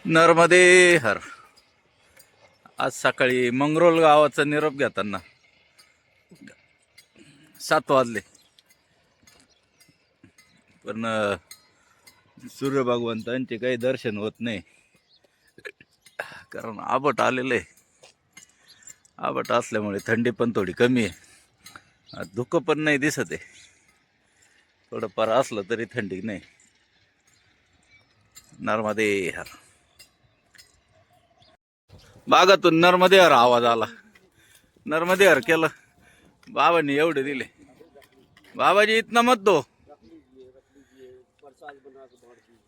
नर्मदे हर. आज सकाळी मंगरोल गावाचा निरोप घेताना 7 वाजले, पण सूर्य भगवंतांचे काही दर्शन होत नाही, कारण आबट आलेलं आहे. आबट असल्यामुळे थंडी पण थोडी कमी आहे, धुकं पण नाही दिसत आहे. थोडंफार असलं तरी थंडी नाही. नर्मदे हर. बागातून नर्मदे हर आवाज आला. नर्मदे हर केलं बाबांनी, एवढे दिले. बाबाजी इतना मत दो.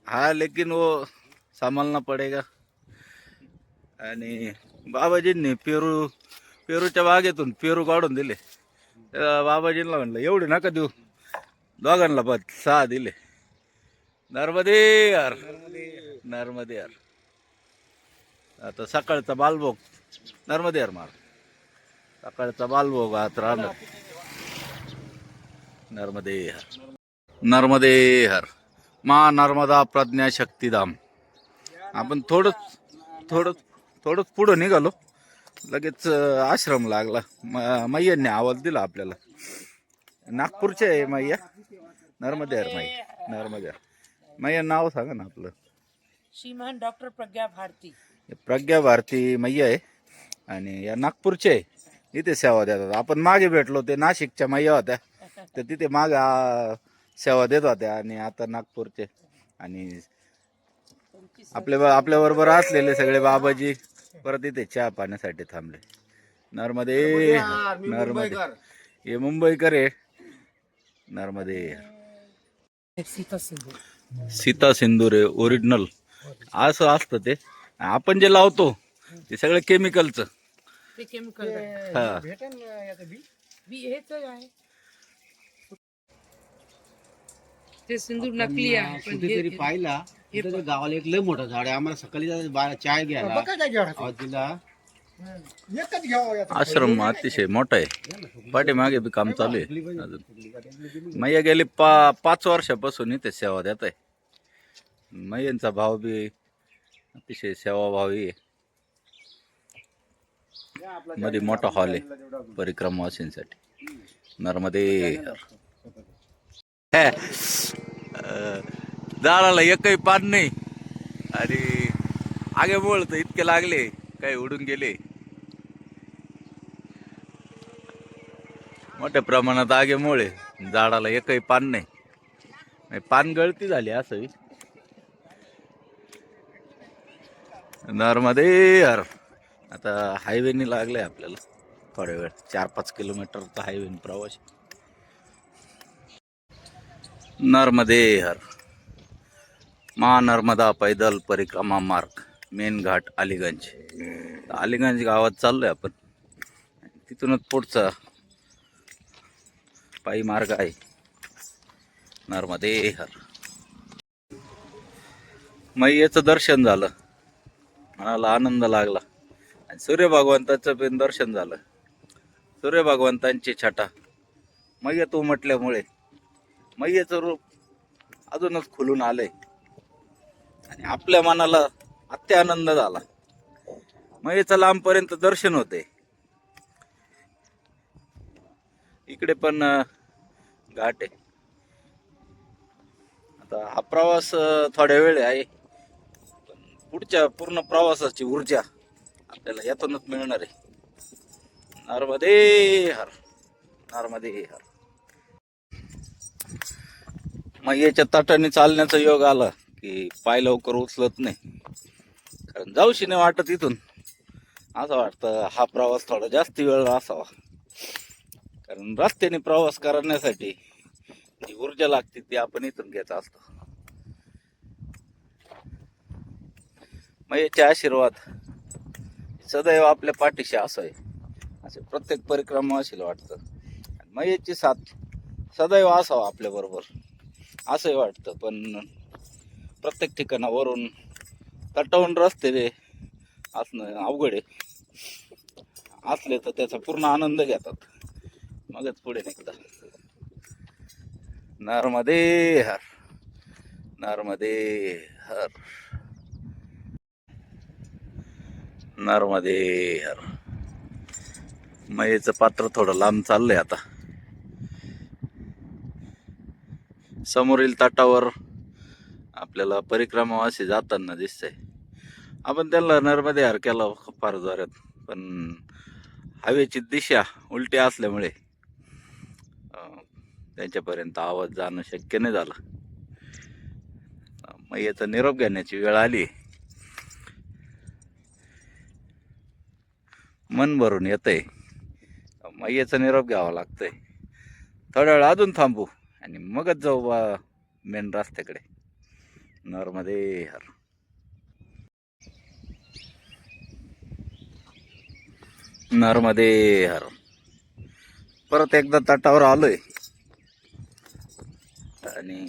हाँ लेकिन वो संभालना पड़ेगा. आणि बाबाजींनी पेरूच्या बागेतून पेरू काढून दिले. बाबाजींना म्हणलं एवढे नका देऊ, दोघांना 6 दिले. नर्मदे हर. नर्मदे हर. आता सकाळचा बालभोग नर्मदे हर मार. सकाळचा बालभोग आत राहणार. नर्मदे हर. नर्मदे हर. मा नर्मदा प्रज्ञा शक्तीधाम. आपण थोडंच पुढं निघालो, लगेच आश्रम लागला. मैयांनी आवाज दिला आपल्याला. नागपूरचे आहे मैया. नर्मदे हर मैया. नर्मदे हर. मैया नाव सांगा ना आपलं. श्रीमान डॉक्टर प्रज्ञा भारती. प्रज्ञा भारती मैया आहे, आणि या नागपूरचे आहे. इथे सेवा देतात. आपण मागे भेटलो, ते नाशिकच्या मैया होत्या, तर तिथे मागे सेवा देत होत्या. आणि आता नागपूरचे. आणि आपल्या बरोबर असलेले सगळे बाबाजी परत इथे चहा पाण्यासाठी थांबले. नर्मदे. नर्मदे. हे मुंबईकर आहे. नर्मदे. सीता सिंदूर आहे ओरिजिनल. असं असतं ते. आपण जे लावतो ते सगळं केमिकलचं. ते केमिकल हा. बी हेच आहे. ते सिंदूर नकली आहे. पण कुठेतरी पाहिला तिथं गावाला एक लय मोठं झाड आहे. आम्हाला सकाळी चाय घ्यायला तिला आश्रम अतिशय मोठा आहे. पाठीमागे बी काम चालू आहे अजून. मैया गेली 5 वर्षापासून इथे सेवा देत आहे. मैयांचा भाव बी अतिशय सेवाभावी आहे. मध्ये मोठा हॉल आहे परिक्रमावासींसाठी. नर्मदे हर. झाडाला एकही पान नाही, आणि आगे बोल तर इतके लागले, काही उडून गेले. मोठ्या प्रमाणात आगेमुळे झाडाला एकही पान नाही. पान गळती झाली असं. नर्मदे हर. आता हायवेने लागलंय आपल्याला थोड्या वेळ. 4-5 किलोमीटरचा हायवेने प्रवास. नर्मदे हर. महानर्मदा पैदल परिक्रमा मार्ग, मेन घाट अलीगंज. अलीगंज गावात चाललोय आपण. तिथूनच पुढचा पायी मार्ग आहे. नर्मदे हर. मैयेचं दर्शन झालं, मनाला आनंद लागला. आणि सूर्य भगवंताचं पण दर्शन झालं. सूर्य भगवंतांची छटा मैयेत उमटल्यामुळे मैयेचं रूप अजूनच खुलून आलंय, आणि आपल्या मनाला अत्यानंद झाला. मैयेचं लांबपर्यंत दर्शन होते. इकडे पण घाट आहे. आता हा प्रवास थोड्या वेळ आहे, पण पुढच्या पूर्ण प्रवासाची ऊर्जा आपल्याला यातूनच मिळणार आहे. नर्मदे हर. नर्मदे हर. मैयेच्या तटाने चालण्याचा योग आला की पाय लवकर उचलत नाही, कारण जाऊशी नाही वाटत. इथून असं वाटतं हा प्रवास थोडा जास्त वेळ असावा, कारण रस्त्याने प्रवास करण्यासाठी जी ऊर्जा लागते ती आपण इथून घेत असतो. मैयेचे आशीर्वाद सदैव आपल्या पाठीशी असावे, असे प्रत्येक परिक्रमा असेल वाटतं. मैयेची साथ सदैव असावा आपल्या बरोबर असंही वाटतं. पण प्रत्येक ठिकाणावरून तटावून रस्ते असणं अवघड आहे. असले तर त्याचा पूर्ण आनंद घेतात, मगच पुढे निघतात. नर्मदे हर. नर्मदे हर. नर्मदे हर. मयेचं पात्र थोडं लांब चाललंय आता. समोरील तटावर आपल्याला परिक्रमावासी जाताना दिसतंय. आपण त्यांना नर्मदे हर केला फार जोरात, पण हवेची दिशा उलटी असल्यामुळे त्यांच्यापर्यंत आवाज जाणं शक्य नाही झालं. मयेचा निरोप घेण्याची वेळ आली. मन भरून येतंय. मयेचा निरोप घ्यावा लागतंय. थोड्या वेळ अजून थांबू आणि मगच जाऊ मेन रस्त्याकडे. नर्मदे हर. नर्मदे हर. परत एकदा तटावर आलोय आणि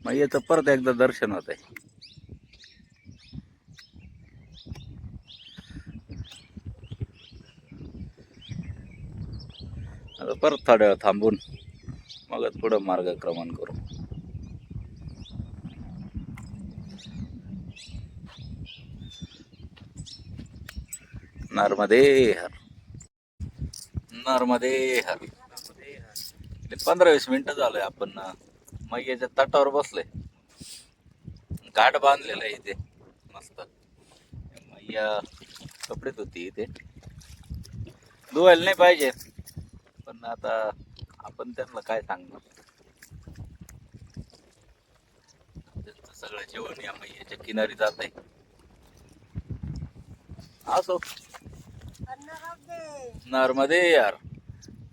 मयेचं परत एकदा दर्शन होत आहे. आता परत थोड्या वेळ थांबून मगच पुढं मार्गक्रमण करू. नर्मदे हर. नर्मदे हर. 15-20 मिनिटं झालंय आपण मय्याच्या तटावर बसलोय. घाट बांधलेला आहे इथे मस्त. मैया कपडे धुती इथे. धुवायला नाही पाहिजे, पण आता आपण त्यांना काय सांगणार. त्यांचं सगळं जेवण या मैयाच्या किनारी जात आहे. असो. नर्मदे यार.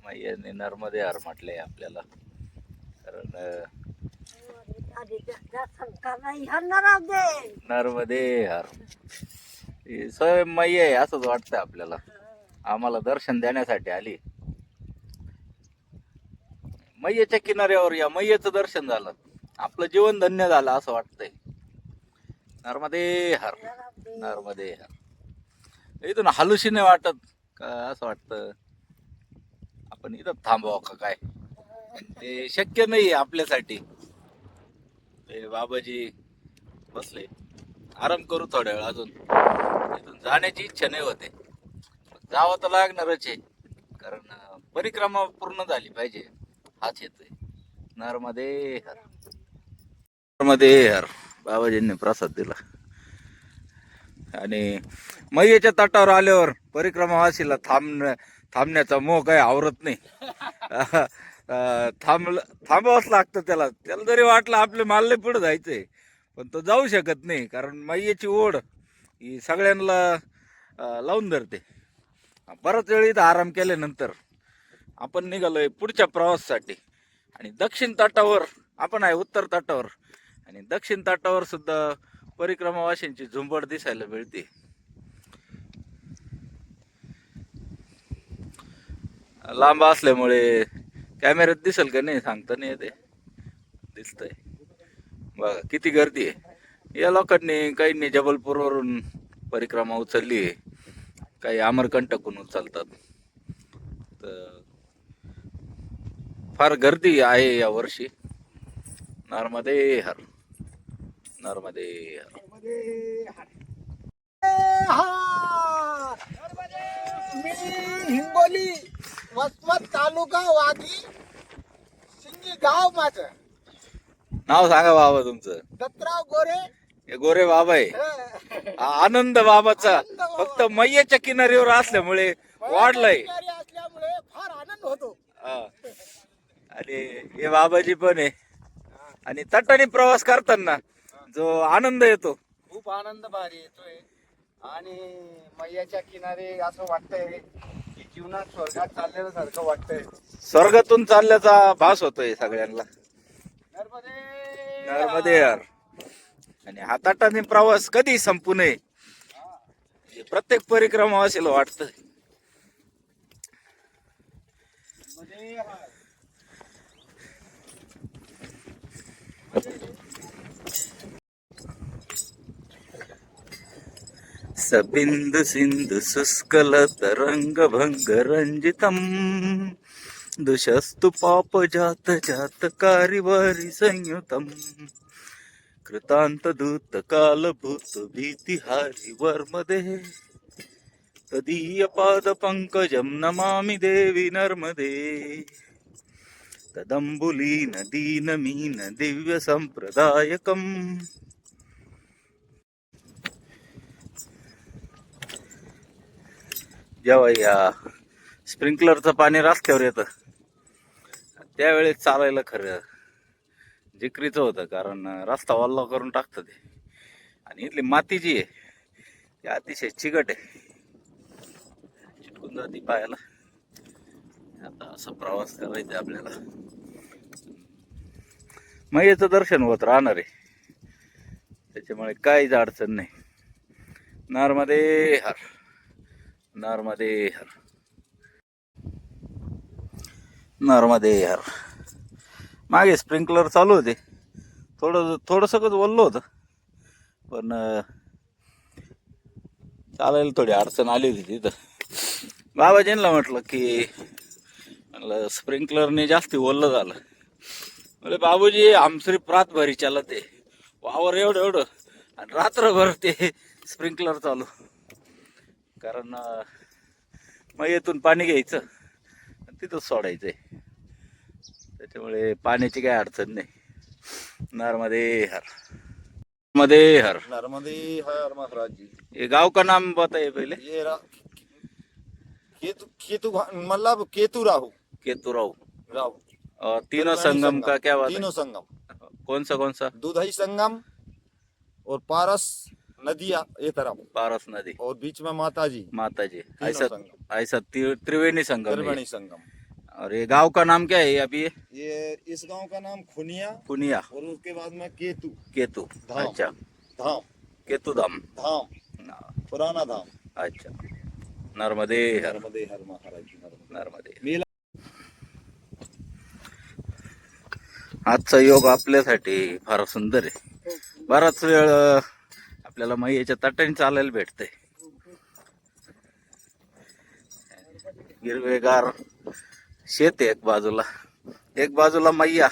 मैयाने नर्मदे यार म्हटलंय आपल्याला, कारण नर्मदे यार स्वयं मैया आहे असंच वाटतंय आपल्याला. आम्हाला दर्शन देण्यासाठी आली. मैयाच्या किनाऱ्यावर या मैयाचं दर्शन झालं, आपलं जीवन धन्य झालं असं वाटतंय. नर्मदे हर. नर्मदे हर. इथून हालूशी नाही वाटत का, असं वाटतं आपण इथं थांबावं का काय. ते शक्य नाही आपल्यासाठी. ते बाबाजी बसले, आराम करू थोड्या वेळ अजून. इथून जाण्याची इच्छा नाही होते, जावं तर लागणारच आहे, कारण परिक्रमा पूर्ण झाली पाहिजे. हाच येतोय. नर्मदे हर. नर्मदे हर. बाबाजींनी प्रसाद दिला आणि मैयेच्या तटावर आल्यावर परिक्रमावासीला थांबण्याचा मोह काही आवरत नाही. थांबावंच लागतं त्याला. जरी वाटलं आपले माल्ले पुढे जायचंय, पण तो जाऊ शकत नाही, कारण मैयेची ओढ ही सगळ्यांना लावून धरते. बराच वेळ इथं आराम केल्यानंतर आपण निघालोय पुढच्या प्रवासासाठी. आणि दक्षिण तटावर आपण आहे, उत्तर तटावर, आणि दक्षिण तटावर सुद्धा परिक्रमावासींची झुंबड दिसायला मिळते. लांब असल्यामुळे कॅमेऱ्यात दिसेल का नाही सांगता नाही येते. दिसतंय बघा किती गर्दी आहे. या लोकांनी काहींनी जबलपूरवरून परिक्रमा उचलली आहे, काही अमरकंटकून उचलतात. तर फार गर्दी आहे या वर्षी. नर्मदे हर. नर्मदे हर. मी हिंगोली वसमत तालुका वाघी सिंगी गाव माझं. नाव सांगा बाबा तुमचं. दत्तराव गोरे. हे गोरे बाबा आहे. आनंद बाबाचा फक्त मैयेच्या किनारीवर असल्यामुळे वाढलाय. असल्यामुळे फार आनंद होतो. आणि हे बाबाजी पण आहे. आणि तटाने प्रवास करताना जो आनंद येतो, खूप आनंद भारी येतोय. आणि मैयाच्या किनारे असं वाटतंय की जीवनात स्वर्गात चाललेलं सारखं वाटतंय. स्वर्गातून चालल्याचा भास होतोय सगळ्यांना. नर्मदे नर्मदे यार. आणि हा तटाने प्रवास कधी संपू नये हे प्रत्येक परिक्रमावासीला वाटतं. सबिंदु सिंधु शुष्कल तरंग भंग रंजितम दुशस्तु पाप जात जात कारिवारी संयुतम कृतांत दूत कालभूत भीतिहारी वर्मदे तदीय पाद पंकजं नमामि देवी नर्मदे तदंबुलीन दीनमीन दिव्य संप्रदायकम. जेव्हा या स्प्रिंकलरचं पाणी रस्त्यावर येतं त्यावेळेस चालायला खरं जिकरीचं होतं, कारण रस्ता वल्ला करून टाकतं ते. आणि इथली माती जी आहे ती अतिशय चिकट आहे, चिटकून जाती पायाला. आता असा प्रवास करायचा आपल्याला. मैयाचं दर्शन होत राहणार आहे, त्याच्यामुळे काहीच अडचण नाही. नर्मदे हर, नर्मदे हर, नर्मदे हर. मागे स्प्रिंकलर चालू होते, थोडंसं ओललं होतं, पण चालायला थोडी अडचण आली होती तिथं. बाबाजींना म्हटलं की म्हणलं स्प्रिंकलरने जास्ती ओललं झालं. म्हणजे बाबूजी हम सिर्फ रात भरी चालत आहे, वावर एवढं आणि रात्रभर ते स्प्रिंकलर चालू. कारण मैयेतून पाणी घ्यायचं आणि तिथंच सोडायचंय, त्याच्यामुळे पाण्याची काही अडचण नाही. नर्मदे हर, नर्मदे हर. नर्मदे हर महाराज जी. ये गांव का नाम बताइए पहले. ये केतु मतलब केतु राहु केतुराव. राहु और तीनों संगम का क्या बात है? तीनों संगम, कौन सा? दुधई संगम और पारस नदिया ये तरफ, पारस नदी और बीच में माता जी ऐसा संगम, ऐसा त्रिवेणी संगम है. त्रिवेणी संगम. और ये गांव का नाम क्या है अभी? ये इस गांव का नाम खुनिया, कुनिया. और उसके बाद में केतु केतु. धाम. अच्छा, धाम, केतु धाम. धाम, पुराना धाम. अच्छा. नर्मदे हर, नर्मदे हर महाराज जी. नर्मदे. मेला आजचा योग आपल्यासाठी फार सुंदर आहे. बराच वेळ आपल्याला मैयाच्या तटाने चालायला भेटतंय. हिरवेगार शेत आहे एक बाजूला मैया,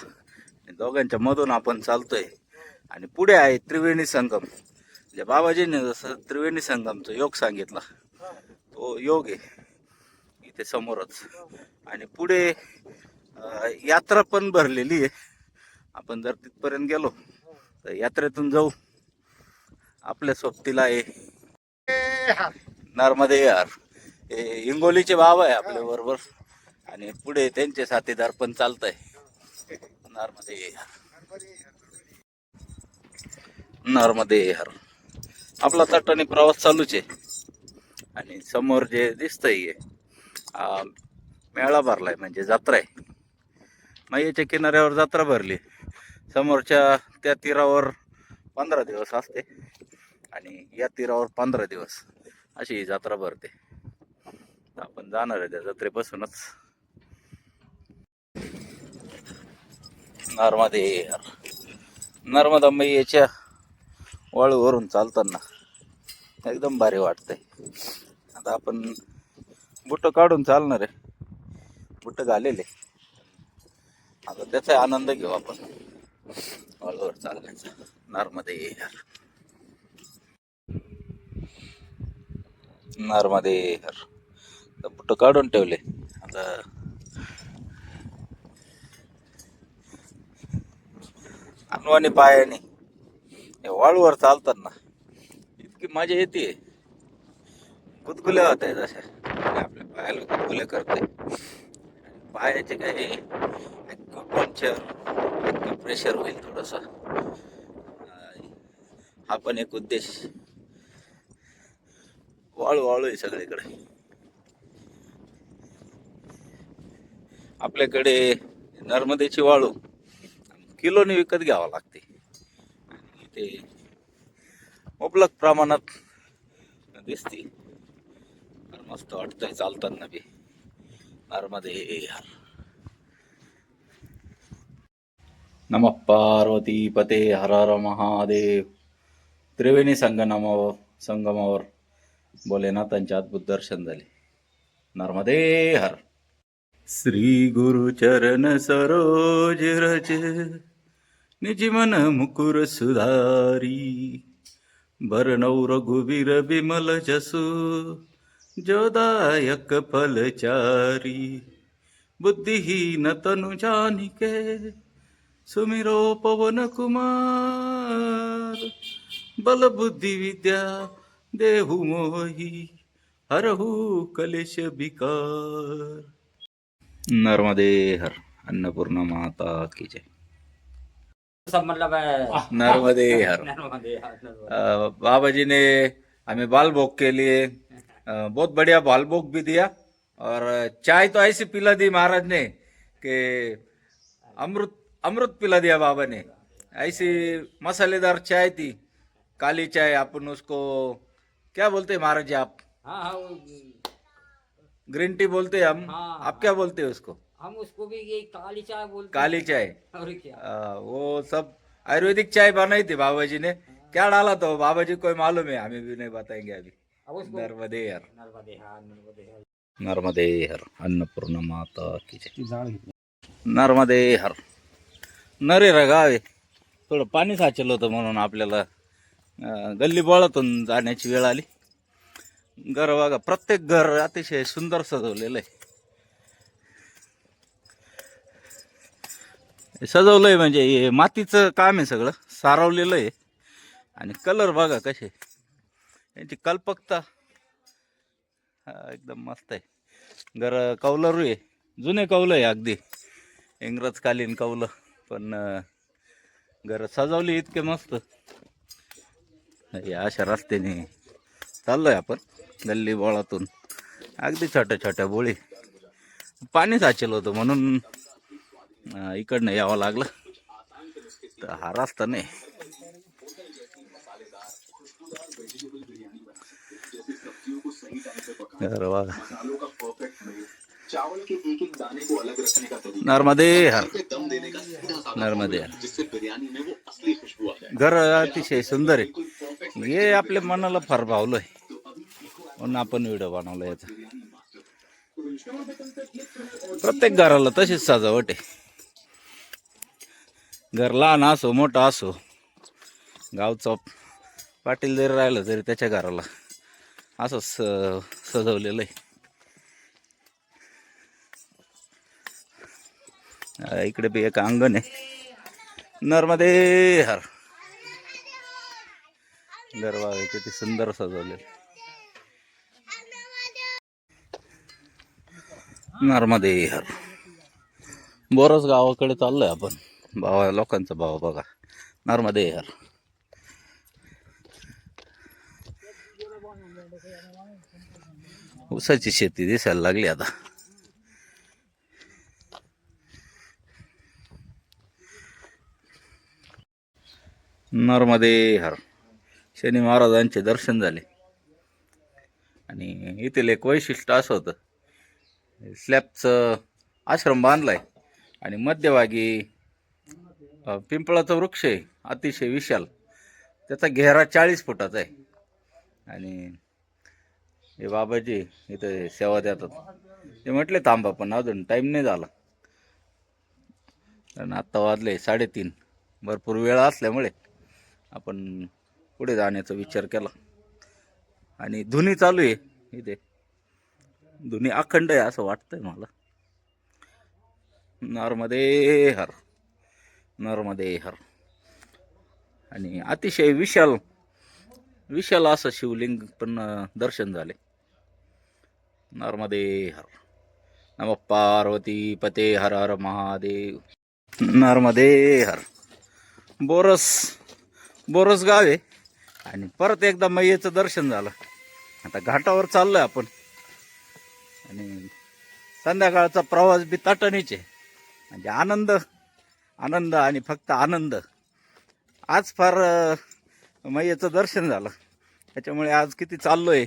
दोघांच्या मधून आपण चालतोय. आणि पुढे आहे त्रिवेणी संगम. जे बाबाजीने जसं त्रिवेणी संगमचा योग सांगितला तो योग आहे इथे समोरच. आणि पुढे यात्रा पण भरलेली आहे. आपण जर तिथपर्यंत गेलो तर यात्रेतून जाऊ. आपल्या सोबतीला आहे नर्मदे यार, हे हिंगोलीचे बाबा आहे आपल्या बरोबर, आणि पुढे त्यांचे साथीदार पण चालत आहे. नर्मदे यार, नर्मदे यार. आपला तटाने प्रवास चालूच आहे. आणि समोर जे दिसतंय मेळा भरलाय, म्हणजे जत्रा आहे. मैयाच्या किनाऱ्यावर जत्रा भरली. समोरच्या त्या तीरावर 15 दिवस असते आणि या तीरावर 15 दिवस अशी ही जत्रा भरते. आपण जाणार आहे त्या जत्रेपासूनच. नर्मदे हर. नर्मदा मैयाच्या वाळूवरून चालताना एकदम भारी वाटतंय. आता आपण बुट काढून चालणार आहे, बुट घालेले. आता त्याचा आनंद घेऊ आपण वाळूवर चालण्याचा. नर्मदे हर, नर्मदे हर. बुट काढून ठेवले. आता अनवाणी पायाने वाळूवर चालताना इतकी मजा येते. गुदगुल्या होत आहेत अशा, आपल्या पायाला गुदगुल्या करते. पायाचे काही पंक्चर प्रेशर होईल थोडस. हा पण एक उद्देश. वाळू आहे सगळीकडे. आपल्याकडे नर्मदेची वाळू किलोने विकत घ्यावं लागते. आणि ते मुबलक प्रमाणात दिसते. मस्त वाटतंय चालताना बी. नर्मदे हर. नमः पार्वती पते हर हर महादेव. त्रिवेणी संगमावर भोलेनाथांचे अद्भुत दर्शन झाले. नर्मदे हर. श्री गुरु चरण सरोज रज निज मन मुकुर सुधारी, बरनौ रघुवीर बिमल जसु, जोदायक फलचारी। बुद्धिहीन तनु जानिके, सुमिरो पवन कुमार। बल बुद्धि विद्या देहु मोहि, हरहु कलेश विकार। नर्मदे हर, अन्नपूर्णा माता की जय। सब मतलब नर्मदे हर। बाबा जी ने हमें बाल भोग के लिए बहुत बढ़िया बाल भोग भी दिया, और चाय तो ऐसी पिला दी महाराज ने कि अमृत अमृत पिला दिया बाबा ने। ऐसी मसालेदार चाय थी, काली चाय। अपन उसको क्या बोलते हैं महाराज जी आप? हाँ हाँ ग्रीन टी बोलते हैं हम। हाँ, आप क्या बोलते हैं उसको? हम उसको भी ये काली चाय बोलते काली चाय। हैं। और क्या वो सब आयुर्वेदिक चाय बनाई थी बाबा जी ने। क्या डाला तो बाबा जी को मालूम है, हमें भी नहीं बताएंगे अभी। अब उसको नर्मदे हर, नर्मदे हर, नर्मदे हर। नर्मदे हर, अन्नपूर्णा माता की जय। नर्मदे हर. नरेरा गाव आहे, थोडं पाणी साचलं होतं म्हणून आपल्याला गल्ली बोळातून जाण्याची वेळ आली. घर बघा, प्रत्येक घर अतिशय सुंदर सजवलेलं आहे. सजवलंय म्हणजे हे मातीचं काम आहे, सगळं सारवलेलं आहे. आणि कलर बघा कसे, यांची कल्पकता एकदम मस्त आहे. घर कौलरू आहे, जुने कौल आहे अगदी, इंग्रजकालीन कौल. पण घर सजवली इतके मस्त. या अशा रस्त्याने चाललोय आपण गल्ली बोळातून, अगदी छोट्या छोट्या बोळी. पाणी साचेल होतं म्हणून इकडनं यावं लागलं. तर हा रस्ता नाही. नर्मदे हर, नर्मदे हर. घर अतिशय सुंदर आहे. हे आपल्या मनाला फार भावलंय म्हणून आपण व्हिडिओ बनवला याचा. प्रत्येक घराला तशीच सजावट आहे. घर लहान असो मोठा असो, गावचा पाटील जरी राहिलं तरी त्याच्या घराला असंच सजवलेलं आहे. इकडे बी एक अंगण आहे. नर्मदे हर. गरबा किती सुंदर सजवलेलं. नर्मदे हर. बोरस गावाकडे चाललोय आपण. भावा लोकांचा भाव बघा. नर्मदे हर. ऊसाची शेती दिसायला लागली आता. नर्मदे हर. शनी महाराजांचे दर्शन झाले. आणि इथले एक वैशिष्ट्य असं होतं, स्लॅबचं आश्रम बांधलाय आणि मध्यभागी पिंपळाचा वृक्ष आहे, अतिशय विशाल. त्याचा घेरा 40 फुटाचा आहे. आणि हे बाबाजी इथं सेवा देतात. ते म्हटले थांबा, पण अजून टाईम नाही झाला. कारण आत्ता वाजले 3:30. भरपूर वेळ असल्यामुळे आपण पुढे जाण्याचा विचार केला. आणि धुनी चालू आहे इथे. धुनी अखंड आहे असं वाटतंय मला. नर्मदे हर, नर्मदे हर. आणि अतिशय विशाल विशाल असं शिवलिंग पण दर्शन झाले. नर्मदे हर. नमः पार्वती पते हर हर महादेव. नर्मदे हर. बोरस गाव आहे. आणि परत एकदा मैयेचं दर्शन झालं. आता घाटावर चाललोय आपण. आणि संध्याकाळचा प्रवास बी ताटणीच आहे. म्हणजे आनंद आणि फक्त आनंद. आज फार मैयेचं दर्शन झालं, त्याच्यामुळे आज किती चाललोय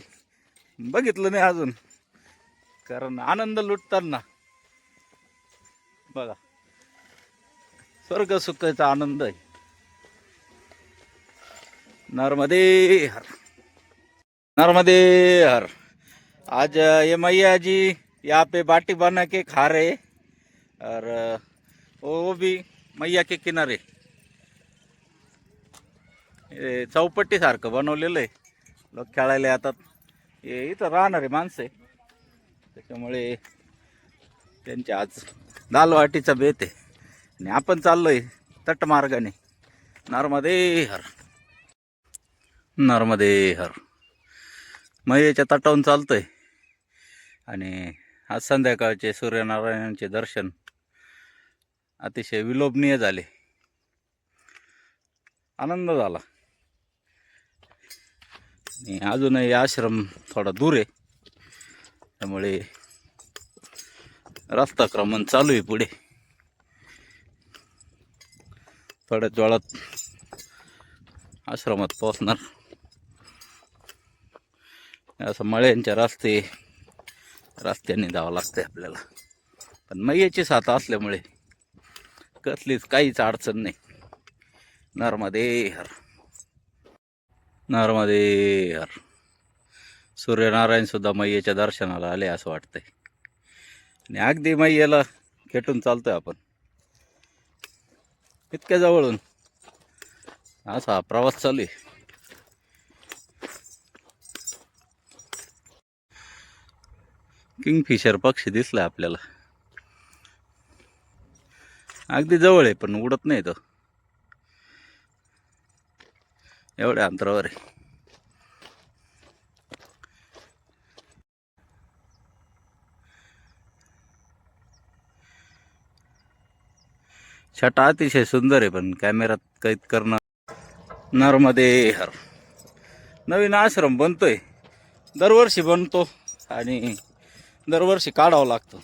बघितलं नाही अजून. कारण आनंद लुटताना बघा, स्वर्ग सुखाचा आनंद आहे. नर्मदे हर, नर्मदे हर. आज ये मैया जी यहाँ पे बाटी बना के खा रहे, और वो भी मैया के किनारे. हे चौपट्टी सारखं बनवलेलं आहे. लोक खेळायला येतात. हे इथं राहणारे माणसं आहे, त्याच्यामुळे त्यांच्या आज दालवाटीचा बेत आहे. आणि आपण चाललोय तटमार्गाने. नर्मदे हर, नर्मदे हर. मयेच्या तटावून चालतोय आणि आज संध्याकाळचे सूर्यनारायणांचे दर्शन अतिशय विलोभनीय झाले. आनंद झाला. आणि अजूनही आश्रम थोडा दूर आहे, त्यामुळे रस्ता क्रमण चालू आहे पुढे. थोड्याच वेळात आश्रमात पोहोचणार. असं मळ्यांच्या रस्त्याने जावं लागतंय आपल्याला. पण मैयाची साथ असल्यामुळे कसलीच काहीच अडचण नाही. नर्मदे हर, नर्मदे हर. सूर्यनारायण सुद्धा मैयेच्या दर्शनाला आले असं वाटतंय. आणि अगदी मैयेला खेटून चालतोय आपण, इतक्या जवळून असा प्रवास चालू आहे. किंगफिशर पक्षी दिसलाय आपल्याला. अगदी जवळ आहे पण उडत नाही तो, एवढ्या अंतरावर आहे. छटा अतिशय सुंदर आहे पण कॅमेऱ्यात कैद करणं. नर्मदे हर. नवीन आश्रम बनतोय, दरवर्षी बनतो आणि दरवर्षी काढावं लागतं,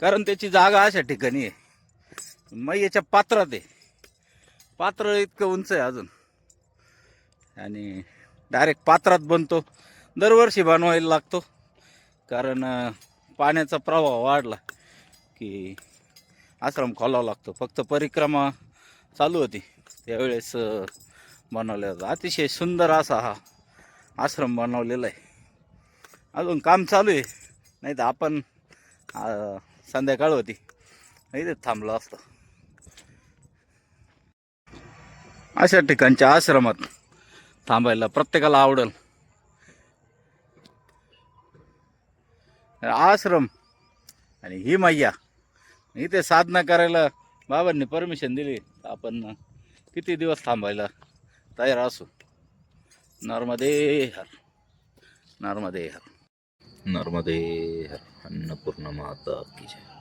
कारण त्याची जागा अशा ठिकाणी आहे. मैयाच्या पात्रात आहे. पात्र इतकं उंच आहे अजून, आणि डायरेक्ट पात्रात बनतो. दरवर्षी बनवायला लागतो, कारण पाण्याचा प्रवाह वाढला की आश्रम खोलावा लागतो. फक्त परिक्रमा चालू होती त्यावेळेस बनवलेला होता. अतिशय सुंदर असा हा आश्रम बनवलेला आहे. अजून काम चालू आहे, नाही तर आपण संध्याकाळ होती इथे थांबलो असतो. अशा ठिकाणच्या आश्रमात थांबायला प्रत्येकाला आवडेल. आश्रम आणि ही मैया इथे साधना करायला बाबांनी परमिशन दिली, आपण किती दिवस थांबायला तयार असू. नर्मदे हर, नर्मदे हर, नर्मदे हर. अन्नपूर्णा माता की जय.